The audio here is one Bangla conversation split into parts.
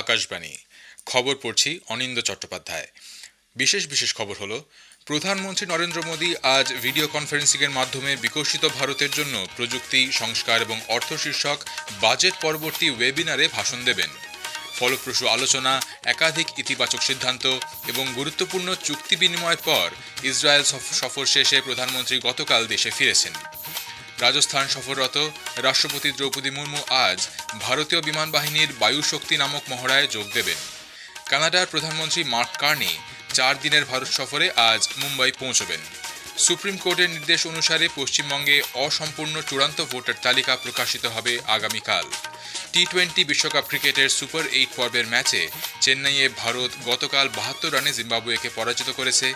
আকাশবাণী খবর পড়ছি অনিন্দ চট্টোপাধ্যায়। বিশেষ খবর হলো, প্রধানমন্ত্রী নরেন্দ্র মোদী আজ ভিডিও কনফারেন্সিংয়ের মাধ্যমে বিকশিত ভারতের জন্য প্রযুক্তি, সংস্কার এবং অর্থ শীর্ষক বাজেট পরবর্তী ওয়েবিনারে ভাষণ দেবেন। ফলপ্রসূ আলোচনা, একাধিক ইতিবাচক সিদ্ধান্ত এবং গুরুত্বপূর্ণ চুক্তি বিনিময়ের পর ইসরায়েল সফর শেষে প্রধানমন্ত্রী গতকাল দেশে ফিরেছেন। রাজস্থান সফররত রাষ্ট্রপতি দ্রৌপদী মুর্মু আজ ভারতীয় বিমান বাহিনীর বায়ুশক্তি নামক মহড়ায় যোগ দেবেন। কানাডার প্রধানমন্ত্রী মার্ক কার্নি 4 দিনের ভারত সফরে আজ মুম্বাই পৌঁছবেন। সুপ্রিম কোর্টের নির্দেশ অনুসারে পশ্চিমবঙ্গে অসম্পূর্ণ চূড়ান্ত ভোটার তালিকা প্রকাশিত হবে আগামীকাল। টি-20 বিশ্বকাপ ক্রিকেটের সুপার 8 পর্বের ম্যাচে চেন্নাইয়ে ভারত গতকাল 72 রানে জিম্বাবুয়েকে পরাজিত করেছে।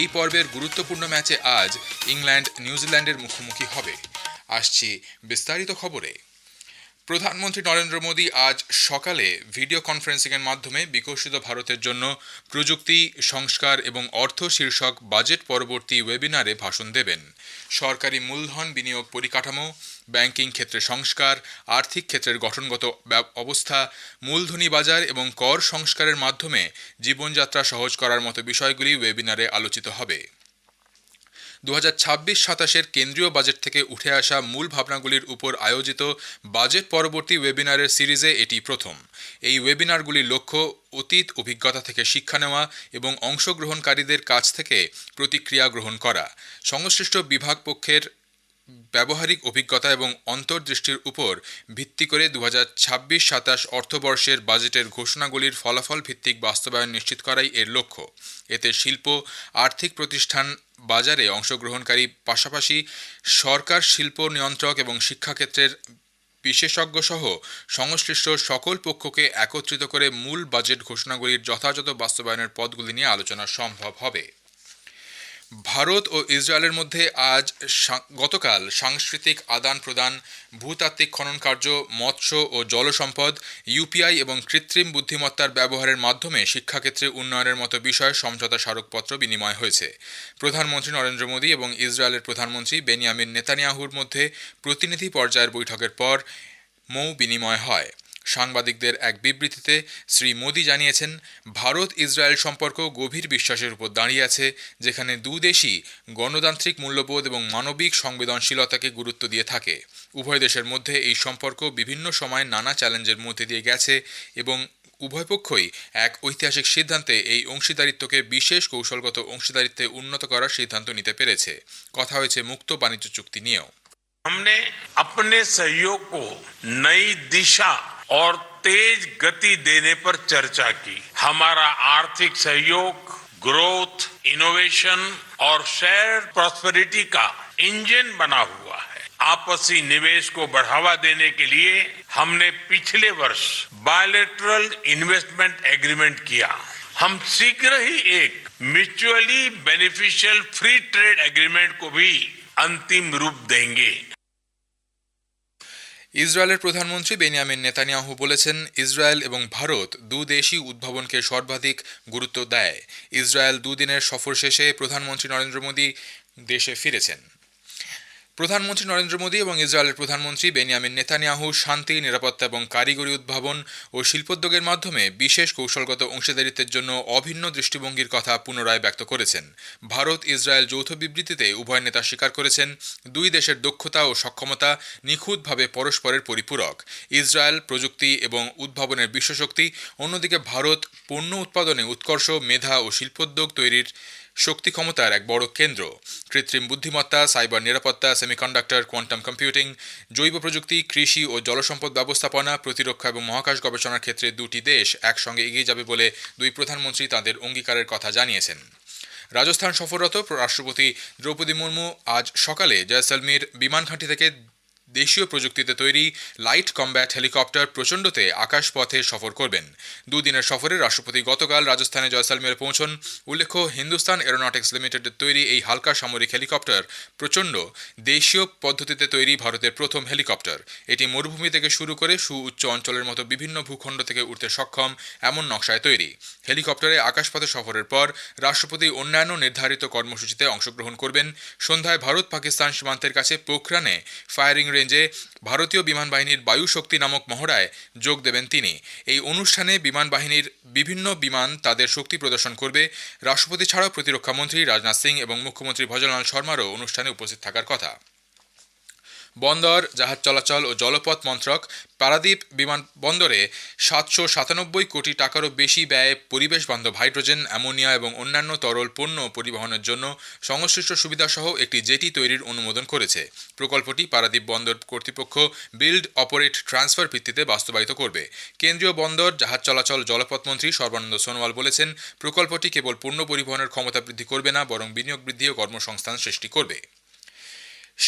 এই পর্বের গুরুত্বপূর্ণ ম্যাচে আজ ইংল্যান্ড নিউজিল্যান্ডের মুখোমুখি হবে। আসছি বিস্তারিত খবরে। প্রধানমন্ত্রী নরেন্দ্র মোদী আজ সকালে ভিডিও কনফারেন্সিংয়ের মাধ্যমে বিকশিত ভারতের জন্য প্রযুক্তি, সংস্কার এবং অর্থ শীর্ষক বাজেট পরবর্তী ওয়েবিনারে ভাষণ দেবেন। সরকারি মূলধন বিনিয়োগ পরিকাঠামো, ব্যাংকিং ক্ষেত্রে সংস্কার, আর্থিক ক্ষেত্রের গঠনগত অবস্থা, মূলধনী বাজার এবং কর সংস্কারের মাধ্যমে জীবনযাত্রা সহজ করার মতো বিষয়গুলি ওয়েবিনারে আলোচিত হবে। 2026-27 কেন্দ্রীয় বাজেট থেকে উঠে আসা মূল ভাবনাগুলির উপর আয়োজিত বাজেট পরবর্তী ওয়েবিনারের সিরিজে এটি প্রথম। এই ওয়েবিনারগুলির লক্ষ্য অতীত অভিজ্ঞতা থেকে শিক্ষা নেওয়া এবং অংশগ্রহণকারীদের কাছ থেকে প্রতিক্রিয়া গ্রহণ করা, সংশ্লিষ্ট বিভাগ পক্ষের ব্যবহারিক অভিজ্ঞতা এবং অন্তর্দৃষ্টির উপর ভিত্তি করে 2026-27 অর্থবর্ষের বাজেটের ঘোষণাগুলির ফলাফল ভিত্তিক বাস্তবায়ন নিশ্চিত করাই এর লক্ষ্য। এতে শিল্প, আর্থিক প্রতিষ্ঠান, বাজারে অংশগ্রহণকারী পাশাপাশি সরকার, শিল্প নিয়ন্ত্রক এবং শিক্ষাক্ষেত্রের বিশেষজ্ঞ সহ সংশ্লিষ্ট সকল পক্ষকে একত্রিত করে মূল বাজেট ঘোষণাগুলির যথাযথ বাস্তবায়নের পথগুলি নিয়ে আলোচনা সম্ভব হবে। ভারত ও ইসরায়েলের মধ্যে গতকাল সাংস্কৃতিক আদান প্রদান, ভূতাত্ত্বিক খনন কার্য, মৎস্য ও জলসম্পদ, ইউপিআই এবং কৃত্রিম বুদ্ধিমত্তার ব্যবহারের মাধ্যমে শিক্ষাক্ষেত্রে উন্নয়নের মতো বিষয়ে সমঝোতা স্মারকপত্র বিনিময় হয়েছে। প্রধানমন্ত্রী নরেন্দ্র মোদী এবং ইসরায়েলের প্রধানমন্ত্রী বেনিয়ামিন নেতানিয়াহুর মধ্যে প্রতিনিধি পর্যায়ের বৈঠকের পর মৌ বিনিময় হয়। সাংবাদিকদের এক বিবৃতিতে শ্রী মোদী জানিয়েছেন, ভারত ইসরায়েল সম্পর্ক গভীর বিশ্বাসের উপর দাঁড়িয়ে আছে, যেখানে দুদেশই গণতান্ত্রিক মূল্যবোধ এবং মানবিক সংবেদনশীলতাকে গুরুত্ব দিয়ে থাকে। উভয় দেশের মধ্যে এই সম্পর্ক বিভিন্ন সময় নানা চ্যালেঞ্জের মধ্যে দিয়ে গেছে এবং উভয় পক্ষই এক ঐতিহাসিক সিদ্ধান্তে এই অংশীদারিত্বকে বিশেষ কৌশলগত অংশীদারিত্বে উন্নত করার সিদ্ধান্ত নিতে পেরেছে। কথা হয়েছে মুক্ত বাণিজ্য চুক্তি নিয়েও। हमने अपने सहयोग को नई दिशा और तेज गति देने पर चर्चा की। हमारा आर्थिक सहयोग ग्रोथ, इनोवेशन और शेयर प्रॉस्पेरिटी का इंजन बना हुआ है। आपसी निवेश को बढ़ावा देने के लिए हमने पिछले वर्ष बायलैटरल इन्वेस्टमेंट एग्रीमेंट किया। हम शीघ्र ही एक mutually beneficial free trade agreement को भी अंतिम रूप देंगे। ইসরায়েলের প্রধানমন্ত্রী বেনিয়ামিন নেতানিয়াহু বলেছেন, ইসরায়েল এবং ভারত দুদেশই উদ্ভাবনকে সর্বাধিক গুরুত্ব দেয়। ইসরায়েল 2 দিনের সফর শেষে প্রধানমন্ত্রী নরেন্দ্র মোদী দেশে ফিরেছেন। প্রধানমন্ত্রী নরেন্দ্র মোদী এবং ইসরায়েলের প্রধানমন্ত্রী বেনিয়ামিন নেতানিয়াহু শান্তি, নিরাপত্তা এবং কারিগরি উদ্ভাবন ও শিল্পোদ্যোগের মাধ্যমে বিশেষ কৌশলগত অংশীদারিত্বের জন্য অভিন্ন দৃষ্টিভঙ্গির কথা পুনরায় ব্যক্ত করেছেন। ভারত ইসরায়েল যৌথ বিবৃতিতে উভয় নেতা স্বীকার করেছেন, দুই দেশের দক্ষতা ও সক্ষমতা নিখুঁতভাবে পরস্পরের পরিপূরক। ইসরায়েল প্রযুক্তি এবং উদ্ভাবনের বিশ্বশক্তি, অন্যদিকে ভারত পণ্য উৎপাদনে উৎকর্ষ, মেধা ও শিল্পোদ্যোগ তৈরির শক্তি ক্ষমতার এক বড় কেন্দ্র। কৃত্রিম বুদ্ধিমত্তা, সাইবার নিরাপত্তা, সেমিকন্ডাক্টর, কোয়ান্টাম কম্পিউটিং, জৈব প্রযুক্তি, কৃষি ও জলসম্পদ ব্যবস্থাপনা, প্রতিরক্ষা এবং মহাকাশ গবেষণার ক্ষেত্রে দুটি দেশ একসঙ্গে এগিয়ে যাবে বলে দুই প্রধানমন্ত্রী তাদের অঙ্গীকারের কথা জানিয়েছেন। রাজস্থান সফররত রাষ্ট্রপতি দ্রৌপদী মুর্মু আজ সকালে জয়সলমীর বিমান ঘাঁটি থেকে দেশীয় প্রযুক্তিতে তৈরি লাইট কমব্যাট হেলিকপ্টার প্রচণ্ডতে আকাশপথে সফর করবেন। 2 দিনের সফরে রাষ্ট্রপতি গতকাল রাজস্থানে জয়সলমীরে পৌঁছন। উল্লেখ্য, হিন্দুস্তান এরোনটিক্স লিমিটেডের তৈরি এই হালকা সামরিক হেলিকপ্টার প্রচণ্ড দেশীয় পদ্ধতিতে তৈরি ভারতের প্রথম হেলিকপ্টার। এটি মরুভূমি থেকে শুরু করে সুউচ্চ অঞ্চলের মতো বিভিন্ন ভূখণ্ড থেকে উঠতে সক্ষম এমন নকশায় তৈরি। হেলিকপ্টারে আকাশপথে সফরের পর রাষ্ট্রপতি অন্যান্য নির্ধারিত কর্মসূচিতে অংশগ্রহণ করবেন। সন্ধ্যায় ভারত পাকিস্তান সীমান্তের কাছে পোখরানে ফায়ারিং রেঞ্জে ভারতীয় বিমান বাহিনীর বায়ু শক্তি নামক মহড়ায় যোগ দেবেন তিনি। এই অনুষ্ঠানে বিমান বাহিনীর বিভিন্ন বিমান তাদের শক্তি প্রদর্শন করবে। রাষ্ট্রপতি ছাড়াও প্রতিরক্ষা মন্ত্রী রাজনাথ সিং এবং মুখ্যমন্ত্রী ভজনলাল শর্মারও অনুষ্ঠানে উপস্থিত থাকার কথা। বন্দর, জাহাজ চলাচল ও জলপথ মন্ত্রক পারাদ্বীপ বিমানবন্দরে 797 কোটি টাকারও বেশি ব্যয়ে পরিবেশ বান্ধব হাইড্রোজেন, অ্যামোনিয়া এবং অন্যান্য তরল পণ্য পরিবহনের জন্য সংশ্লিষ্ট সুবিধাসহ একটি জেটি তৈরির অনুমোদন করেছে। প্রকল্পটি পারাদ্বীপ বন্দর কর্তৃপক্ষ বিল্ড অপারেট ট্রান্সফার ভিত্তিতে বাস্তবায়িত করবে। কেন্দ্রীয় বন্দর, জাহাজ চলাচল, জলপথ মন্ত্রী সর্বানন্দ সোনোয়াল বলেছেন, প্রকল্পটি কেবল পণ্য পরিবহনের ক্ষমতা বৃদ্ধি করবে না, বরং বিনিয়োগ বৃদ্ধি ও কর্মসংস্থান সৃষ্টি করবে।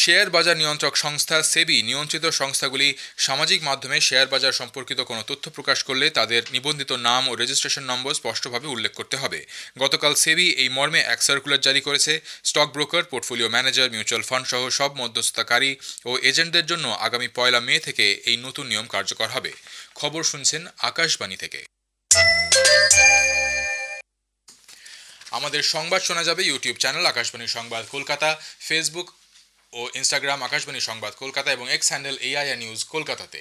শেয়ার বাজার নিয়ন্ত্রক সংস্থা সেবি নিয়ন্ত্রিত সংস্থাগুলি সামাজিক মাধ্যমে শেয়ার বাজার সম্পর্কিত কোনো তথ্য প্রকাশ করলে তাদের নিবন্ধিত নাম ও রেজিস্ট্রেশন নম্বর স্পষ্টভাবে উল্লেখ করতে হবে। গতকাল সেবি এই মর্মে এক সার্কুলার জারি করেছে। Stock broker, portfolio manager, mutual fund সহ সব মধ্যস্থতাকারী ও এজেন্টদের জন্য আগামী 1 মে থেকে এই নতুন নিয়ম কার্যকর হবে। খবর শুনছেন আকাশবাণী থেকে। আমাদের সংবাদ শোনা যাবে ইউটিউব চ্যানেল আকাশবাণী সংবাদ কলকাতা, ফেসবুক ও ইনস্টাগ্রাম আকাশবাণী সংবাদ কলকাতা এবং এক্স হ্যান্ডেল এআইআর নিউজ কলকাতাতে।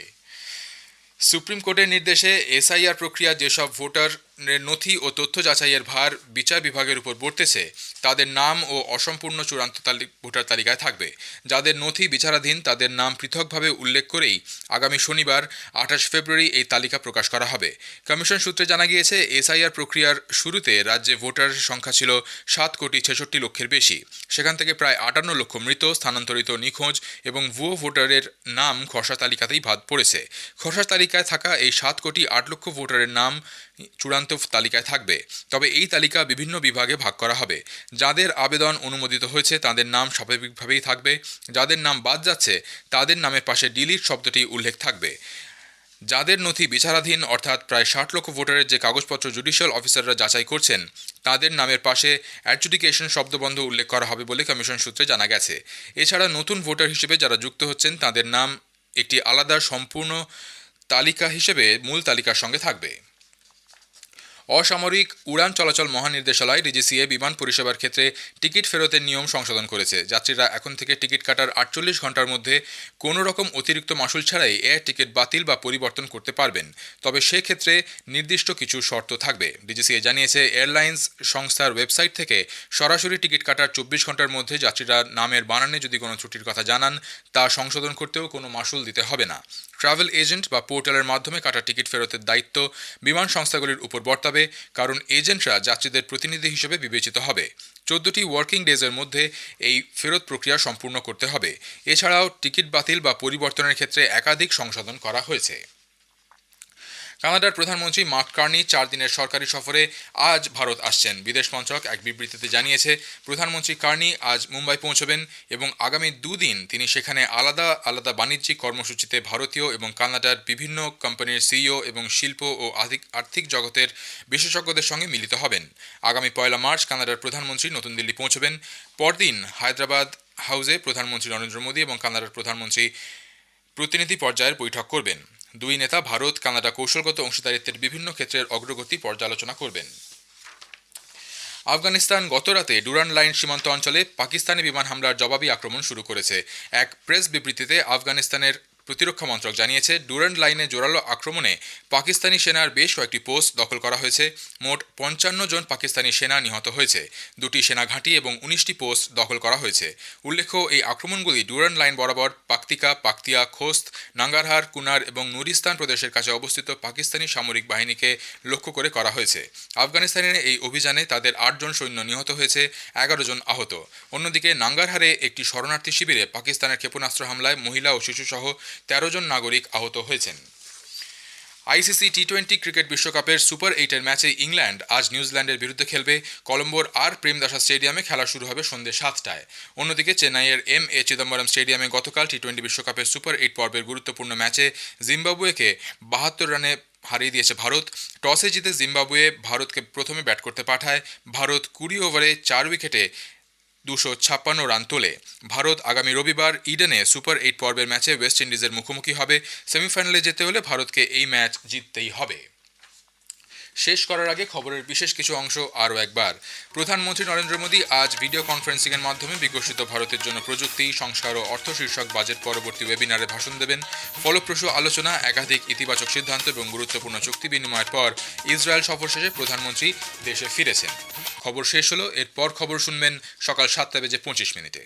সুপ্রিম কোর্টের নির্দেশে এসআইআর প্রক্রিয়া যেসব ভোটারের নথি ও তথ্য যাচাইয়ের ভার বিচার বিভাগের উপর বর্তেছে তাদের নাম ও অসম্পূর্ণ চূড়ান্ত ভোটার তালিকায় থাকবে। যাদের নথি বিচারাধীন তাদের নাম পৃথকভাবে উল্লেখ করেই আগামী শনিবার 28 ফেব্রুয়ারি এই তালিকা প্রকাশ করা হবে। কমিশন সূত্রে জানা গিয়েছে, এসআইআর প্রক্রিয়ার শুরুতে রাজ্যে ভোটারের সংখ্যা ছিল 7,66,00,000-এর বেশি। সেখান থেকে প্রায় 58 লক্ষ মৃত, স্থানান্তরিত, নিখোঁজ এবং ভুয়ো ভোটারের নাম খসড়া তালিকাতেই বাদ পড়েছে। খসড়া তালিকায় থাকা এই 7,08,00,000 ভোটারের নাম চূড়ান্ত তালিকায় থাকবে। তবে এই তালিকা বিভিন্ন বিভাগে ভাগ করা হবে। যাদের আবেদন অনুমোদিত হয়েছে তাদের নাম স্বাভাবিকভাবেই থাকবে। যাদের নাম বাদ যাচ্ছে তাদের নামের পাশে ডিলিট শব্দটি উল্লেখ থাকবে। যাদের নথি বিচারাধীন অর্থাৎ প্রায় 60 লক্ষ ভোটারের যে কাগজপত্র জুডিশিয়াল অফিসাররা যাচাই করছেন তাদের নামের পাশে অ্যাডজুডিকেশন শব্দবন্ধ উল্লেখ করা হবে বলে কমিশন সূত্রে জানা গেছে। এছাড়া নতুন ভোটার হিসেবে যারা যুক্ত হচ্ছেন তাদের নাম একটি আলাদা সম্পূর্ণ তালিকা হিসেবে মূল তালিকার সঙ্গে থাকবে। অসামরিক উড়ান চলাচল মহানির্দেশালয় ডিজিসিএ বিমান পরিষেবার ক্ষেত্রে টিকিট ফেরতের নিয়ম সংশোধন করেছে। যাত্রীরা এখন থেকে টিকিট কাটার 48 ঘন্টার মধ্যে কোনো রকম অতিরিক্ত মাশুল ছাড়াই এয়ার টিকিট বাতিল বা পরিবর্তন করতে পারবেন। তবে সেক্ষেত্রে নির্দিষ্ট কিছু শর্ত থাকবে। ডিজিসিএ জানিয়েছে, এয়ারলাইন্স সংস্থার ওয়েবসাইট থেকে সরাসরি টিকিট কাটার 24 ঘন্টার মধ্যে যাত্রীরা নামের বানানে যদি কোনো ত্রুটির কথা জানান তা সংশোধন করতেও কোনো মাশুল দিতে হবে না। ট্রাভেল এজেন্ট বা পোর্টালের মাধ্যমে কাটা টিকিট ফেরতের দায়িত্ব বিমান সংস্থাগুলির উপর বর্তাবে, কারণ এজেন্টরা যাত্রীদের প্রতিনিধি হিসেবে বিবেচিত হবে। 14টি ওয়ার্কিং ডেজের মধ্যে এই ফেরত প্রক্রিয়া সম্পূর্ণ করতে হবে। এছাড়াও টিকিট বাতিল বা পরিবর্তনের ক্ষেত্রে একাধিক সংশোধন করা হয়েছে। কানাডার প্রধানমন্ত্রী মার্ক কার্নি 4 দিনের সরকারি সফরে আজ ভারত আসছেন। বিদেশ মন্ত্রক এক বিবৃতিতে জানিয়েছে, প্রধানমন্ত্রী কার্নি আজ মুম্বাই পৌঁছবেন এবং আগামী 2 দিন তিনি সেখানে আলাদা আলাদা বাণিজ্যিক কর্মসূচিতে ভারতীয় এবং কানাডার বিভিন্ন কোম্পানির সিইও এবং শিল্প ও আর্থিক জগতের বিশেষজ্ঞদের সঙ্গে মিলিত হবেন। আগামী 1 মার্চ কানাডার প্রধানমন্ত্রী নতুন দিল্লি পৌঁছবেন। পরদিন হায়দ্রাবাদ হাউসে প্রধানমন্ত্রী নরেন্দ্র মোদী এবং কানাডার প্রধানমন্ত্রী প্রতিনিধি পর্যায়ের বৈঠক করবেন। দুই নেতা ভারত কানাডা কৌশলগত অংশীদারিত্বের বিভিন্ন ক্ষেত্রের অগ্রগতি পর্যালোচনা করবেন। আফগানিস্তান গতরাতে ডুরান্ড লাইন সীমান্ত অঞ্চলে পাকিস্তানি বিমান হামলার জবাবি আক্রমণ শুরু করেছে। এক প্রেস বিবৃতিতে আফগানিস্তানের প্রতিরক্ষা মন্ত্রক জানিয়েছে, ডুরান্ড লাইনে জোরালো আক্রমণে পাকিস্তানি সেনার বেশ কয়েকটি পোস্ট দখল করা হয়েছে। মোট 55 জন পাকিস্তানি সেনা নিহত হয়েছে। 2টি সেনা ঘাঁটি এবং 19টি পোস্ট দখল করা হয়েছে। উল্লেখ্য, এই আক্রমণগুলি ডুরান্ড লাইন বরাবর পাকতিয়া, খোস্ত, নাঙ্গারহার, কুনার এবং নুরিস্তান প্রদেশের কাছে অবস্থিত পাকিস্তানি সামরিক বাহিনীকে লক্ষ্য করে করা হয়েছে। আফগানিস্তানের এই অভিযানে তাদের 8 জন সৈন্য নিহত হয়েছে, 11 জন আহত। অন্যদিকে নাঙ্গারহারে একটি শরণার্থী শিবিরে পাকিস্তানের ক্ষেপণাস্ত্র হামলায় মহিলা ও শিশুসহ 13 জন নাগরিক আহত হয়েছেন। আইসিসি টি20 ক্রিকেট বিশ্বকাপের সুপার 8-এর ম্যাচে ইংল্যান্ড আজ নিউজিল্যান্ডের বিরুদ্ধে খেলবে। কলম্বোর আর প্রেমদাসা স্টেডিয়ামে খেলা শুরু হবে সন্ধ্যে 7টায়। অন্যদিকে চেন্নাইয়ের এম.এ. চিদম্বরম স্টেডিয়ামে গতকাল টি20 বিশ্বকাপের সুপার 8 পর্বের গুরুত্বপূর্ণ ম্যাচে জিম্বাবুয়েকে 72 রানে হারিয়ে দিয়েছে ভারত। টসে জিতে জিম্বাবুয়ে ভারতকে প্রথমে ব্যাট করতে পাঠায়। ভারত 20 ওভারে 4 উইকেটে 256 রান তোলে। ভারত আগামী রবিবার ইডেনে সুপার 8 পর্বের ম্যাচে ওয়েস্ট ইন্ডিজের মুখোমুখি হবে। সেমিফাইনালে যেতে হলে ভারতকে এই ম্যাচ জিততেই হবে। শেষ করার আগে খবরের বিশেষ কিছু অংশ আরও একবার। প্রধানমন্ত্রী নরেন্দ্র মোদী আজ ভিডিও কনফারেন্সিংয়ের মাধ্যমে বিকশিত ভারতের জন্য প্রযুক্তি, সংস্কার ও অর্থ শীর্ষক বাজেট পরবর্তী ওয়েবিনারে ভাষণ দেবেন। ফলপ্রসূ আলোচনা, একাধিক ইতিবাচক সিদ্ধান্ত এবং গুরুত্বপূর্ণ চুক্তি বিনিময়ের পর ইসরায়েল সফর শেষে প্রধানমন্ত্রী দেশে ফিরেছেন। খবর শেষ হলো, এরপর খবর শুনবেন সকাল 7:25 মিনিটে।